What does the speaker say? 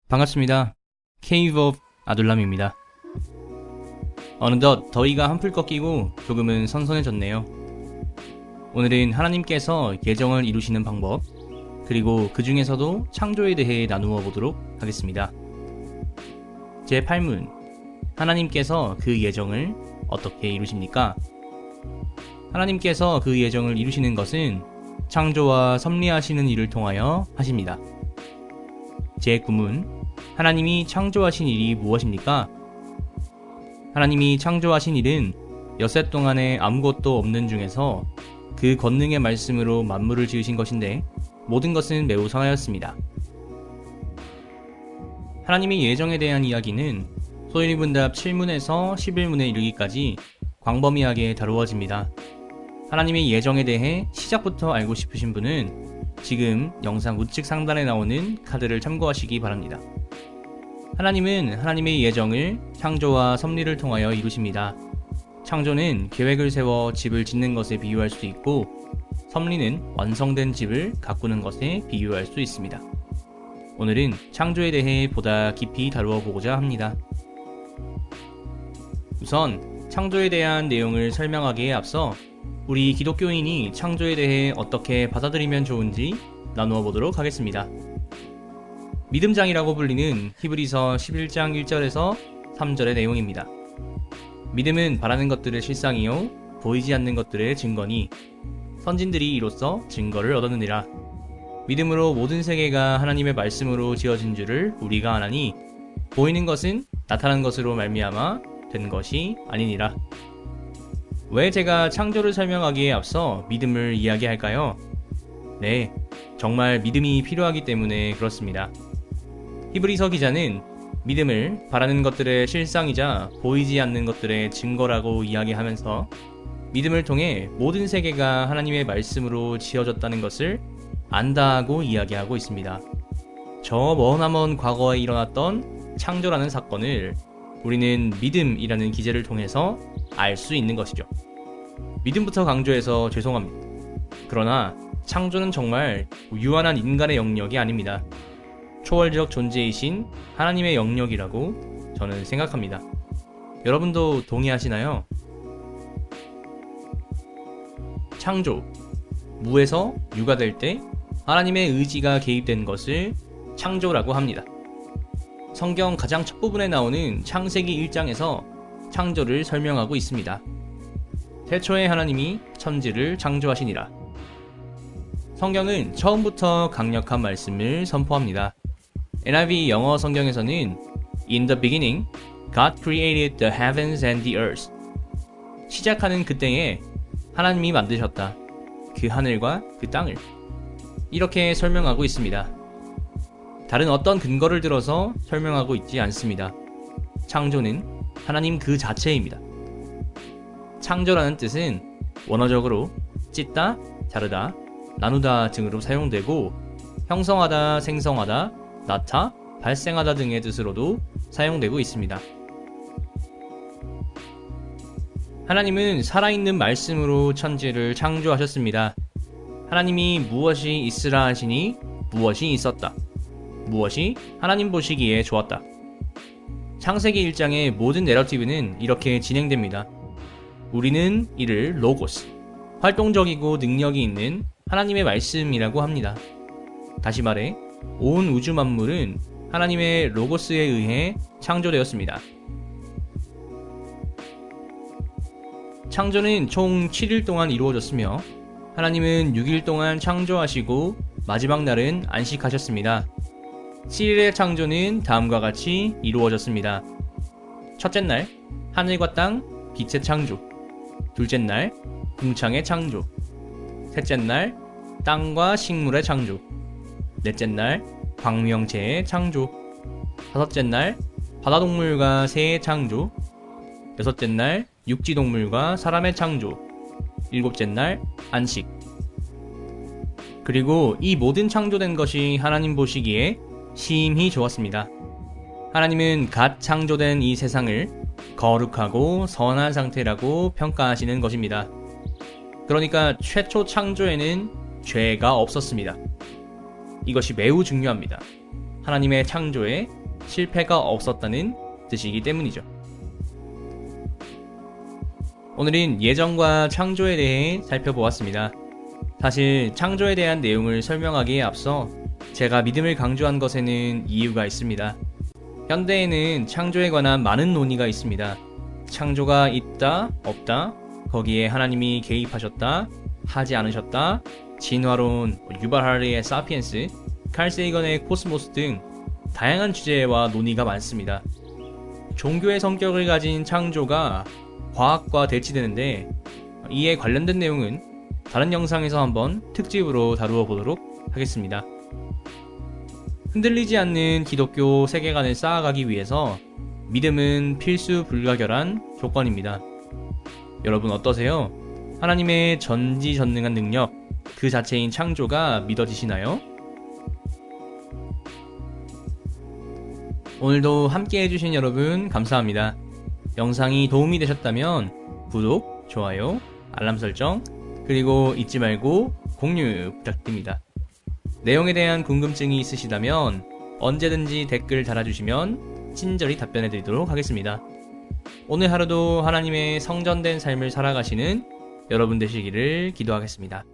반갑습니다. Cave of 아둘람입니다. 어느덧 더위가 한풀 꺾이고 조금은 선선해졌네요. 오늘은 하나님께서 예정을 이루시는 방법, 그리고 그 중에서도 창조에 대해 나누어 보도록 하겠습니다. 제8문, 하나님께서 그 예정을 어떻게 이루십니까? 하나님께서 그 예정을 이루시는 것은 창조와 섭리하시는 일을 통하여 하십니다. 제9문, 하나님이 창조하신 일이 무엇입니까? 하나님이 창조하신 일은 엿새 동안에 아무것도 없는 중에서 그 권능의 말씀으로 만물을 지으신 것인데 모든 것은 매우 선하였습니다. 하나님의 예정에 대한 이야기는 소인의문답 7문에서 11문에 이르기까지 광범위하게 다루어집니다. 하나님의 예정에 대해 시작부터 알고 싶으신 분은 지금 영상 우측 상단에 나오는 카드를 참고하시기 바랍니다. 하나님은 하나님의 예정을 창조와 섭리를 통하여 이루십니다. 창조는 계획을 세워 집을 짓는 것에 비유할 수 있고, 섭리는 완성된 집을 가꾸는 것에 비유할 수 있습니다. 오늘은 창조에 대해 보다 깊이 다루어 보고자 합니다. 우선 창조에 대한 내용을 설명하기에 앞서 우리 기독교인이 창조에 대해 어떻게 받아들이면 좋은지 나누어 보도록 하겠습니다. 믿음장이라고 불리는 히브리서 11장 1절에서 3절의 내용입니다. 믿음은 바라는 것들의 실상이요 보이지 않는 것들의 증거니 선진들이 이로써 증거를 얻었느니라. 믿음으로 모든 세계가 하나님의 말씀으로 지어진 줄을 우리가 아나니 보이는 것은 나타난 것으로 말미암아 된 것이 아니니라. 왜 제가 창조를 설명하기에 앞서 믿음을 이야기할까요? 네, 정말 믿음이 필요하기 때문에 그렇습니다. 히브리서 기자는 믿음을 바라는 것들의 실상이자 보이지 않는 것들의 증거라고 이야기하면서 믿음을 통해 모든 세계가 하나님의 말씀으로 지어졌다는 것을 안다고 이야기하고 있습니다. 저 머나먼 과거에 일어났던 창조라는 사건을 우리는 믿음이라는 기제를 통해서 알 수 있는 것이죠. 믿음부터 강조해서 죄송합니다. 그러나 창조는 정말 유한한 인간의 영역이 아닙니다. 초월적 존재이신 하나님의 영역이라고 저는 생각합니다. 여러분도 동의하시나요? 창조, 무에서 유가 될 때 하나님의 의지가 개입된 것을 창조라고 합니다. 성경 가장 첫 부분에 나오는 창세기 1장에서 창조를 설명하고 있습니다. 태초에 하나님이 천지를 창조하시니라. 성경은 처음부터 강력한 말씀을 선포합니다. NIV 영어 성경에서는 In the beginning, God created the heavens and the earth. 시작하는 그때에 하나님이 만드셨다. 그 하늘과 그 땅을. 이렇게 설명하고 있습니다. 다른 어떤 근거를 들어서 설명하고 있지 않습니다. 창조는 하나님 그 자체입니다. 창조라는 뜻은 원어적으로 찢다, 자르다, 나누다 등으로 사용되고 형성하다, 생성하다, 낳다, 발생하다 등의 뜻으로도 사용되고 있습니다. 하나님은 살아있는 말씀으로 천지를 창조하셨습니다. 하나님이 무엇이 있으라 하시니 무엇이 있었다. 무엇이 하나님 보시기에 좋았다. 창세기 1장의 모든 내러티브는 이렇게 진행됩니다. 우리는 이를 로고스, 활동적이고 능력이 있는 하나님의 말씀이라고 합니다. 다시 말해, 온 우주 만물은 하나님의 로고스에 의해 창조되었습니다. 창조는 총 7일 동안 이루어졌으며 하나님은 6일 동안 창조하시고 마지막 날은 안식하셨습니다. 7일의 창조는 다음과 같이 이루어졌습니다. 첫째 날, 하늘과 땅, 빛의 창조. 둘째 날, 궁창의 창조. 셋째 날, 땅과 식물의 창조. 넷째 날, 광명체의 창조. 다섯째 날, 바다동물과 새의 창조. 여섯째 날, 육지동물과 사람의 창조. 일곱째 날, 안식. 그리고 이 모든 창조된 것이 하나님 보시기에 심히 좋았습니다. 하나님은 갓 창조된 이 세상을 거룩하고 선한 상태라고 평가하시는 것입니다. 그러니까 최초 창조에는 죄가 없었습니다. 이것이 매우 중요합니다. 하나님의 창조에 실패가 없었다는 뜻이기 때문이죠. 오늘은 예정과 창조에 대해 살펴보았습니다. 사실 창조에 대한 내용을 설명하기에 앞서 제가 믿음을 강조한 것에는 이유가 있습니다. 현대에는 창조에 관한 많은 논의가 있습니다. 창조가 있다, 없다, 거기에 하나님이 개입하셨다, 하지 않으셨다, 진화론, 유발 하리의 사피엔스, 칼 세이건의 코스모스 등 다양한 주제와 논의가 많습니다. 종교의 성격을 가진 창조가 과학과 대치되는데 이에 관련된 내용은 다른 영상에서 한번 특집으로 다루어 보도록 하겠습니다. 흔들리지 않는 기독교 세계관을 쌓아가기 위해서 믿음은 필수 불가결한 조건입니다. 여러분 어떠세요? 하나님의 전지전능한 능력, 그 자체인 창조가 믿어지시나요? 오늘도 함께 해주신 여러분 감사합니다. 영상이 도움이 되셨다면 구독, 좋아요, 알람 설정, 그리고 잊지 말고 공유 부탁드립니다. 내용에 대한 궁금증이 있으시다면 언제든지 댓글 달아주시면 친절히 답변해 드리도록 하겠습니다. 오늘 하루도 하나님의 성전된 삶을 살아가시는 여러분 되시기를 기도하겠습니다.